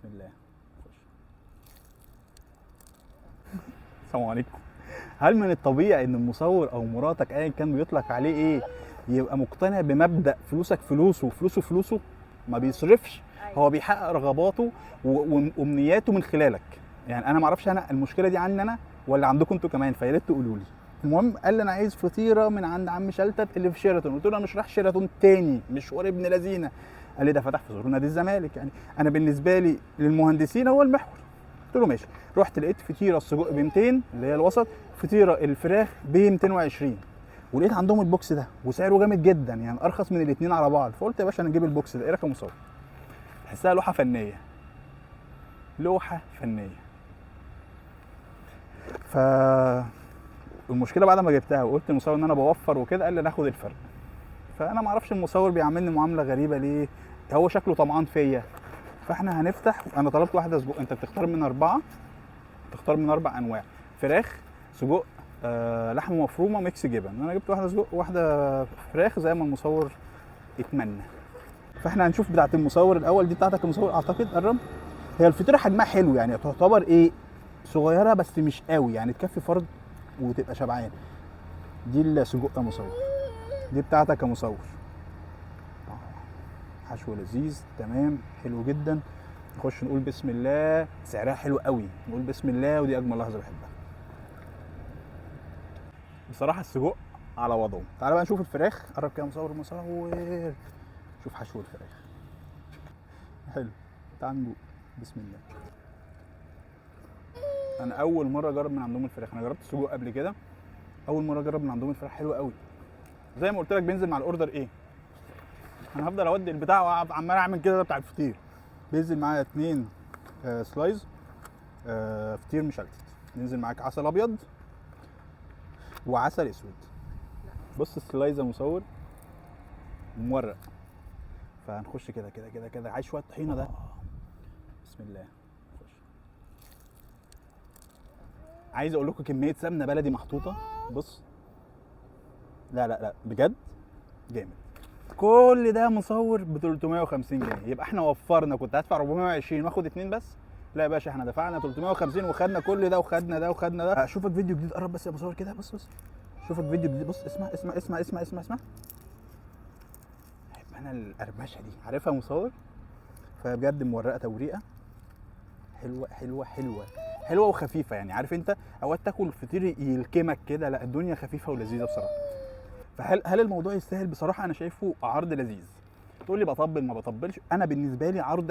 بسم الله. السلام عليكم. هل من الطبيعي ان المصور او مراتك ايا كان بيطلق عليه ايه يبقى مقتنع بمبدأ فلوسك فلوسه وفلوسه فلوسه؟ ما بيصرفش، هو بيحقق رغباته وامنياته من خلالك. يعني انا ما اعرفش انا المشكله دي عندي انا ولا عندكم انتوا كمان، فيا ريت تقولوا لي. المهم قال لي انا عايز فطيره من عند عم شلتت اللي في شيراتون. قلت له انا مش رايح شيراتون تاني، مشوار ابن لذينه. قال لي ده فتح في زور نادي الزمالك، يعني انا بالنسبه لي للمهندسين هو المحور. قلت له ماشي. رحت لقيت فطيره السجق ب 200 اللي هي الوسط، فطيره الفراخ ب 220، ولقيت عندهم البوكس ده وسعره جامد جدا، يعني ارخص من الاثنين على بعض. فقلت يا باشا انا اجيب البوكس ده. ايه رايك يا مصور؟ تحسها لوحه فنيه، لوحه فنيه. ف المشكله بعد ما جبتها وقلت للمصور ان انا بوفر وكده، قال لي ناخد الفرق. فانا ما اعرفش المصور بيعاملني معامله غريبه ليه، هو شكله طمعان فيا. فاحنا هنفتح. انا طلبت واحده سجق، انت بتختار من 4، تختار من 4 انواع: فراخ، سجق، لحمه مفرومه، ميكس جبن. انا جبت واحده سجق وواحده فراخ زي ما المصور اتمنى. فاحنا هنشوف بتاعه المصور الاول. دي بتاعتك المصور اعتقد. قرب. هي الفطيره حجمها حلو، يعني تعتبر ايه، صغيره بس مش قوي، يعني تكفي فرد وتبقى شبعان. دي السجق يا مصور، دي بتاعتك يا مصور. حشو لذيذ تمام، حلو جدا. نخش نقول بسم الله. سعرها حلو قوي، نقول بسم الله، ودي اجمل لحظه بحبها بصراحه. السجق على وضعه. تعال بقى نشوف الفراخ. قرب كده مصور شوف حشو الفراخ حلو. تعال ندوق. بسم الله. انا اول مره اجرب من عندهم الفراخ. انا جربت السجق قبل كده، اول مره اجرب من عندهم الفراخ. حلوه قوي. زي ما قلت لك بينزل مع الاوردر ايه. انا هفضل اودي البتاع وعمال اعمل كده بتاع الفطير. بينزل معايا 2 سلايز فطير مشلتت. ينزل معاك عسل ابيض وعسل اسود. بص السلايز يا مصور مورق. فهنخش كده كده كده كده. عايز شويه طحينه ده. بسم الله. نخش. عايز اقول لكم كميه سمنه بلدي محطوطه. بص، لا لا لا بجد جامد. كل ده مصور ب 350 جنيه. يبقى احنا وفرنا. كنت هدفع 420 واخد 2 بس. لا يا باشا، احنا دفعنا 350 وخدنا كل ده وخدنا ده وخدنا ده. اشوفك فيديو جديد. قرب بس يا مصور كده. بص بص. اشوفك فيديو جديد. بص اسمع اسمع اسمع اسمع اسمع اسمع. انا القرمشه دي عارفها مصور. فبجد مورقه توريقه حلوه حلوه حلوه حلوه وخفيفه. يعني عارف انت اوقات تاكل فطير يلكمك كده، لا الدنيا خفيفه ولذيذه بصراحه. فهل الموضوع يستاهل؟ بصراحه انا شايفه عرض لذيذ. تقول لي بطبل ما بطبلش، انا بالنسبه لي عرض